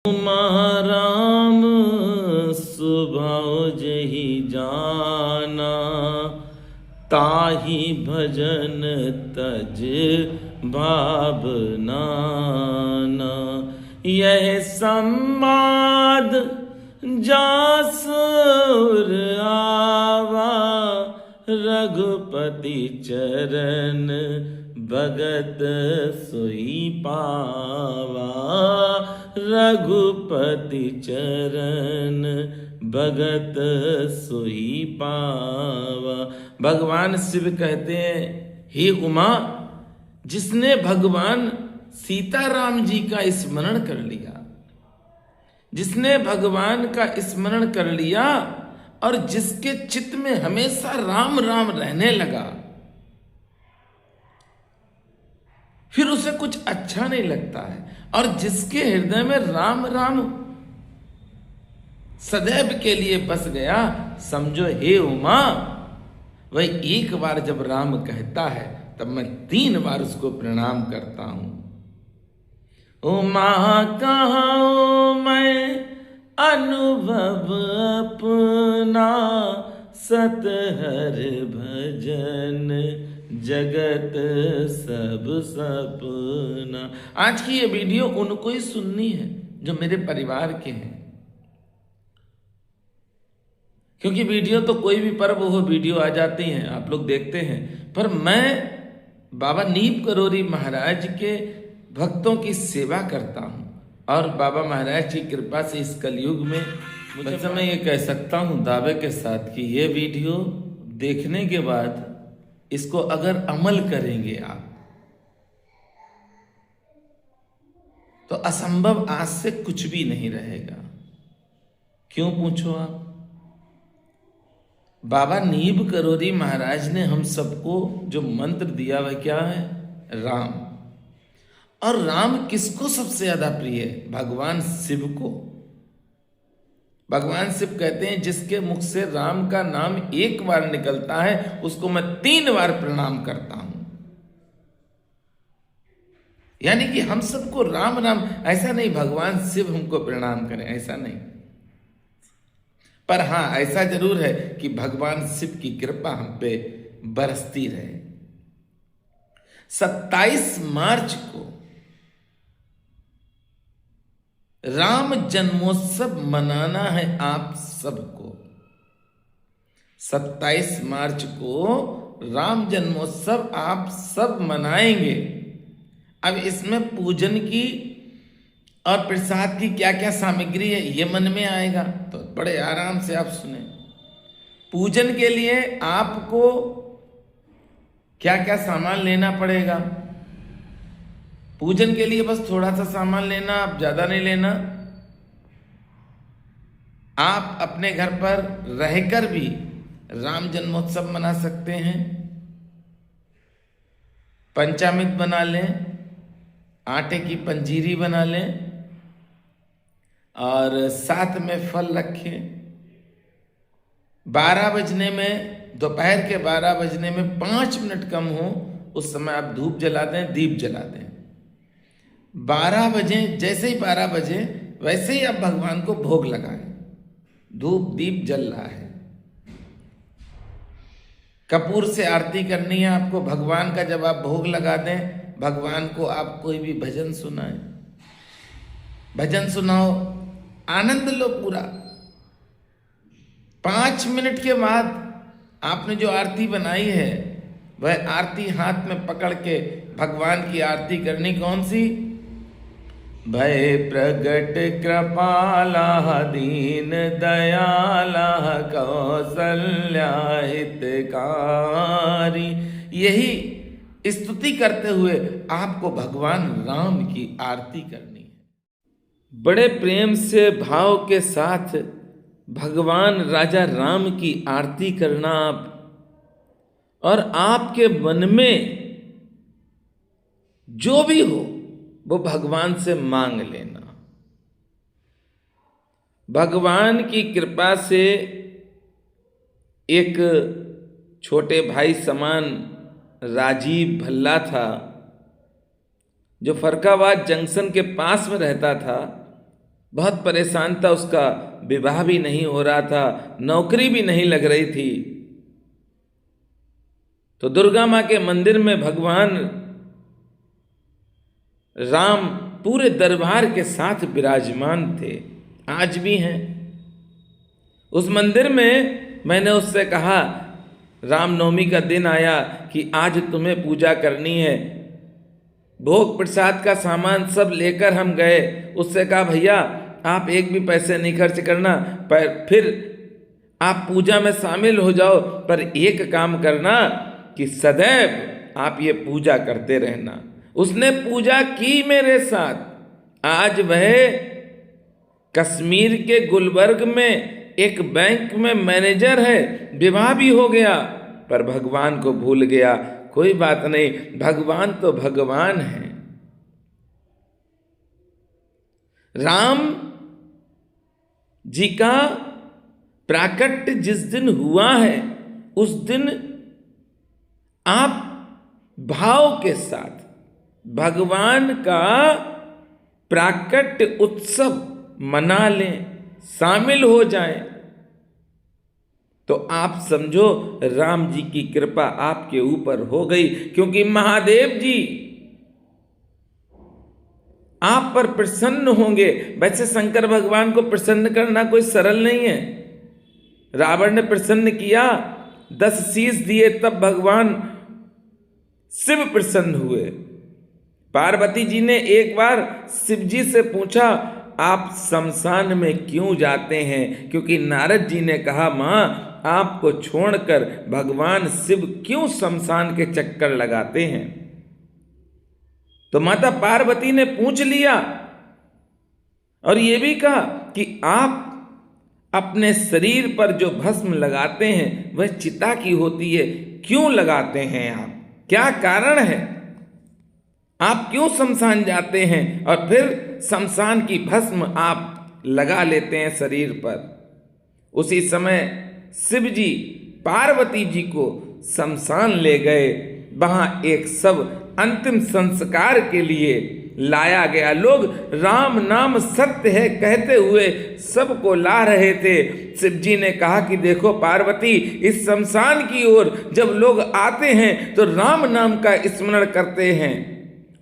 राम स्वभाव जही जाना, ताहि भजन तज भावनाना। यह संवाद जासुर आवा, रघुपति चरण भगत सोई पावा। रघुपति चरण भगत सोई पावा। भगवान शिव कहते हैं, हे उमा, जिसने भगवान सीताराम जी का स्मरण कर लिया, जिसने भगवान का स्मरण कर लिया और जिसके चित्त में हमेशा राम राम रहने लगा, फिर उसे कुछ अच्छा नहीं लगता है। और जिसके हृदय में राम राम सदैव के लिए बस गया, समझो हे उमा, वह एक बार जब राम कहता है तब मैं 3 बार उसको प्रणाम करता हूं। उमा कहूं मैं अनुभव अपना, सतहर भजन जगत सब सपना। आज की ये वीडियो उनको ही सुननी है जो मेरे परिवार के हैं, क्योंकि वीडियो तो कोई भी पर्व हो वीडियो आ जाती हैं, आप लोग देखते हैं। पर मैं बाबा नीम करोरी महाराज के भक्तों की सेवा करता हूं, और बाबा महाराज की कृपा से इस कलयुग में मुझे मैं ये कह सकता हूं दावे के साथ कि ये वीडियो देखने के बाद इसको अगर अमल करेंगे आप, तो असंभव आज से कुछ भी नहीं रहेगा। क्यों पूछो आप? बाबा नीम करोरी महाराज ने हम सबको जो मंत्र दिया वह क्या है? राम। और राम किसको सबसे ज्यादा प्रिय है? भगवान शिव को। भगवान शिव कहते हैं, जिसके मुख से राम का नाम एक बार निकलता है उसको मैं 3 बार प्रणाम करता हूं। यानी कि हम सबको राम राम, ऐसा नहीं भगवान शिव हमको प्रणाम करें, ऐसा नहीं। पर हां, ऐसा जरूर है कि भगवान शिव की कृपा हम पे बरसती रहे। 27 मार्च को राम जन्मोत्सव मनाना है आप सबको। 27 मार्च को राम जन्मोत्सव आप सब मनाएंगे। अब इसमें पूजन की और प्रसाद की क्या क्या सामग्री है ये मन में आएगा, तो बड़े आराम से आप सुने। पूजन के लिए आपको क्या क्या सामान लेना पड़ेगा? पूजन के लिए बस थोड़ा सा सामान लेना, आप ज्यादा नहीं लेना। आप अपने घर पर रहकर भी राम जन्मोत्सव मना सकते हैं। पंचामृत बना लें, आटे की पंजीरी बना लें, और साथ में फल रखें। 12 बजने में, दोपहर के 12 बजने में 5 मिनट कम हो, उस समय आप धूप जला दें, दीप जला दें। 12 बजे, जैसे ही 12 बजे वैसे ही आप भगवान को भोग लगाएं। धूप दीप जल रहा है, कपूर से आरती करनी है आपको भगवान का। जब आप भोग लगा दें भगवान को, आप कोई भी भजन सुनाएं, भजन सुनाओ, आनंद लो पूरा। 5 मिनट के बाद आपने जो आरती बनाई है वह आरती हाथ में पकड़ के भगवान की आरती करनी। कौन सी? भय प्रगट कृपाला दीन दयाला, कौसल्या हितकारी। यही स्तुति करते हुए आपको भगवान राम की आरती करनी है। बड़े प्रेम से भाव के साथ भगवान राजा राम की आरती करना आप, और आपके मन में जो भी हो वो भगवान से मांग लेना। भगवान की कृपा से एक छोटे भाई समान राजीव भल्ला था, जो फरकाबाद जंक्शन के पास में रहता था, बहुत परेशान था, उसका विवाह भी नहीं हो रहा था, नौकरी भी नहीं लग रही थी। तो दुर्गा माँ के मंदिर में भगवान राम पूरे दरबार के साथ विराजमान थे, आज भी हैं। उस मंदिर में मैंने उससे कहा, रामनवमी का दिन आया कि आज तुम्हें पूजा करनी है। भोग प्रसाद का सामान सब लेकर हम गए। उससे कहा, भैया आप एक भी पैसे नहीं खर्च करना, पर फिर आप पूजा में शामिल हो जाओ, पर एक काम करना कि सदैव आप ये पूजा करते रहना। उसने पूजा की मेरे साथ। आज वह कश्मीर के गुलबर्ग में एक बैंक में मैनेजर है, विवाह भी हो गया, पर भगवान को भूल गया। कोई बात नहीं, भगवान तो भगवान है। राम जी का प्राकट्य जिस दिन हुआ है, उस दिन आप भाव के साथ भगवान का प्राकट्य उत्सव मना लें, शामिल हो जाएं, तो आप समझो राम जी की कृपा आपके ऊपर हो गई। क्योंकि महादेव जी आप पर प्रसन्न होंगे। वैसे शंकर भगवान को प्रसन्न करना कोई सरल नहीं है। रावण ने प्रसन्न किया, 10 शीश दिए, तब भगवान शिव प्रसन्न हुए। पार्वती जी ने एक बार शिव जी से पूछा, आप शमशान में क्यों जाते हैं? क्योंकि नारद जी ने कहा, मां आपको छोड़कर भगवान शिव क्यों शमशान के चक्कर लगाते हैं? तो माता पार्वती ने पूछ लिया और ये भी कहा कि आप अपने शरीर पर जो भस्म लगाते हैं वह चिता की होती है, क्यों लगाते हैं आप? क्या कारण है? आप क्यों शमशान जाते हैं और फिर शमशान की भस्म आप लगा लेते हैं शरीर पर? उसी समय शिव जी पार्वती जी को शमशान ले गए। वहां एक सब अंतिम संस्कार के लिए लाया गया। लोग राम नाम सत्य है कहते हुए सबको ला रहे थे। शिव जी ने कहा कि देखो पार्वती, इस शमशान की ओर जब लोग आते हैं तो राम नाम का स्मरण करते हैं,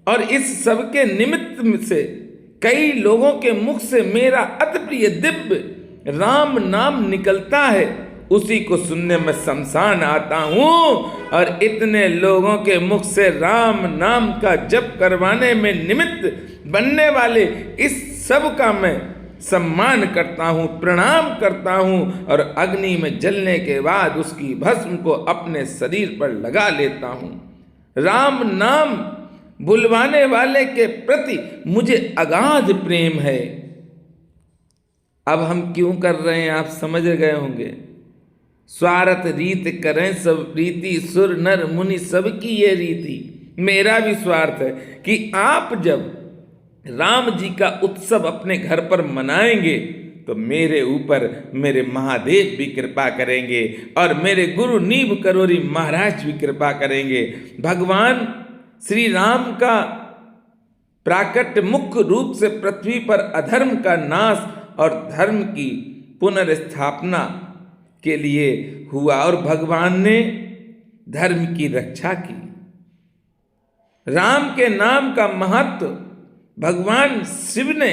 और इस सब के निमित्त से कई लोगों के मुख से मेरा अति प्रिय दिव्य राम नाम निकलता है। उसी को सुनने में शमशान आता हूं, और इतने लोगों के मुख से राम नाम का जप करवाने में निमित्त बनने वाले इस सब का मैं सम्मान करता हूं, प्रणाम करता हूं, और अग्नि में जलने के बाद उसकी भस्म को अपने शरीर पर लगा लेता हूं। राम नाम बुलवाने वाले के प्रति मुझे अगाध प्रेम है। अब हम क्यों कर रहे हैं आप समझ गए होंगे। स्वार्थ रीत करें सब रीति, सुर नर मुनि सबकी ये रीति। मेरा भी स्वार्थ है कि आप जब राम जी का उत्सव अपने घर पर मनाएंगे तो मेरे ऊपर मेरे महादेव भी कृपा करेंगे, और मेरे गुरु नीव करोरी महाराज भी कृपा करेंगे। भगवान श्री राम का प्राकट्य मुख्य रूप से पृथ्वी पर अधर्म का नाश और धर्म की पुनर्स्थापना के लिए हुआ, और भगवान ने धर्म की रक्षा की। राम के नाम का महत्व भगवान शिव ने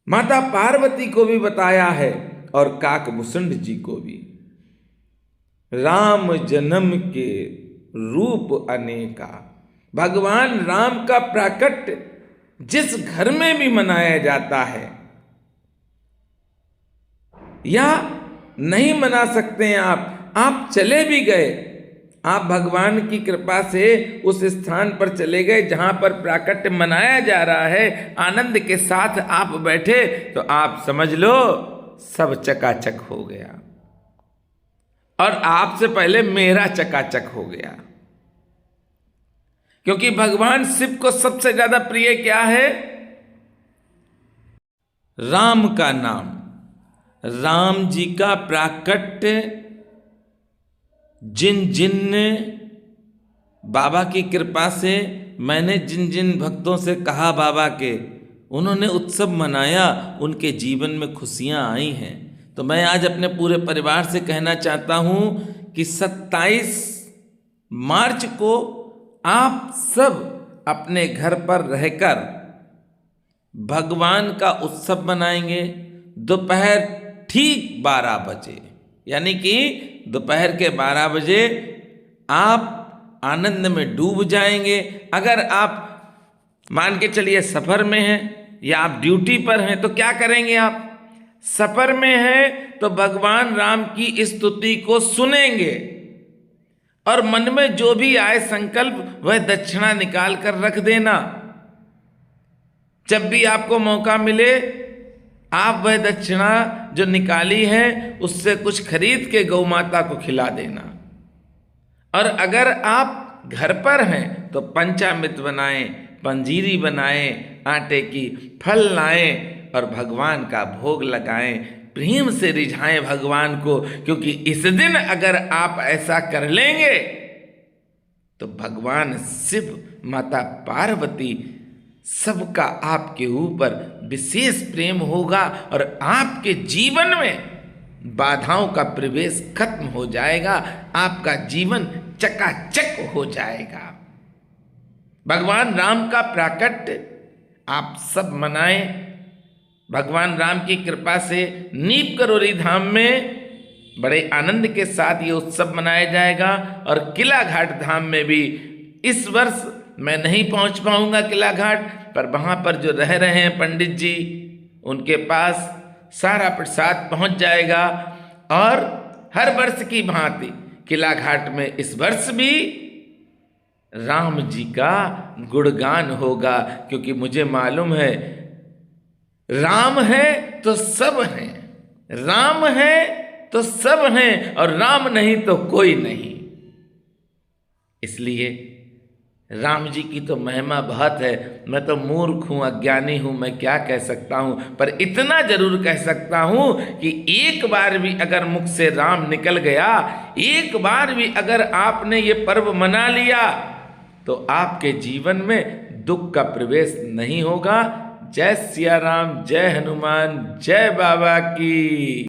माता पार्वती को भी बताया है, और काकभूषण जी को भी। राम जन्म के रूप अनेका। भगवान राम का प्राकट्य जिस घर में भी मनाया जाता है, या नहीं मना सकते हैं आप चले भी गए, आप भगवान की कृपा से उस स्थान पर चले गए जहां पर प्राकट्य मनाया जा रहा है, आनंद के साथ आप बैठे, तो आप समझ लो सब चकाचक हो गया, और आपसे पहले मेरा चकाचक हो गया। क्योंकि भगवान शिव को सबसे ज्यादा प्रिय क्या है? राम का नाम। राम जी का प्राकट्य जिन जिन ने बाबा की कृपा से, मैंने जिन जिन भक्तों से कहा बाबा के, उन्होंने उत्सव मनाया, उनके जीवन में खुशियां आई हैं। तो मैं आज अपने पूरे परिवार से कहना चाहता हूं कि 27 मार्च को आप सब अपने घर पर रहकर भगवान का उत्सव मनाएंगे। दोपहर ठीक 12 बजे, यानी कि दोपहर के 12 बजे आप आनंद में डूब जाएंगे। अगर आप मान के चलिए सफर में हैं या आप ड्यूटी पर हैं तो क्या करेंगे? आप सफर में हैं तो भगवान राम की स्तुति को सुनेंगे और मन में जो भी आए संकल्प वह दक्षिणा निकाल कर रख देना। जब भी आपको मौका मिले आप वह दक्षिणा जो निकाली है उससे कुछ खरीद के गौ माता को खिला देना। और अगर आप घर पर हैं तो पंचामृत बनाएं, पंजीरी बनाएं, आटे की फल लाएं और भगवान का भोग लगाएं, प्रेम से रिझाएं भगवान को। क्योंकि इस दिन अगर आप ऐसा कर लेंगे तो भगवान शिव, माता पार्वती सबका आपके ऊपर विशेष प्रेम होगा और आपके जीवन में बाधाओं का प्रवेश खत्म हो जाएगा, आपका जीवन चकाचक हो जाएगा। भगवान राम का प्राकट्य आप सब मनाएं। भगवान राम की कृपा से नीप करोली धाम में बड़े आनंद के साथ ये उत्सव मनाया जाएगा। और किला घाट धाम में भी इस वर्ष मैं नहीं पहुंच पाऊंगा किला घाट, पर वहां पर जो रह रहे हैं पंडित जी, उनके पास सारा प्रसाद पहुंच जाएगा। और हर वर्ष की भांति किला घाट में इस वर्ष भी राम जी का गुणगान होगा। क्योंकि मुझे मालूम है राम है तो सब हैं, राम है तो सब हैं और राम नहीं तो कोई नहीं। इसलिए राम जी की तो महिमा बहुत है। मैं तो मूर्ख हूँ, अज्ञानी हूँ, मैं क्या कह सकता हूँ, पर इतना जरूर कह सकता हूँ कि एक बार भी अगर मुख से राम निकल गया, एक बार भी अगर आपने ये पर्व मना लिया तो आपके जीवन में दुख का प्रवेश नहीं होगा। जय सिया राम, जय हनुमान, जय बाबा की।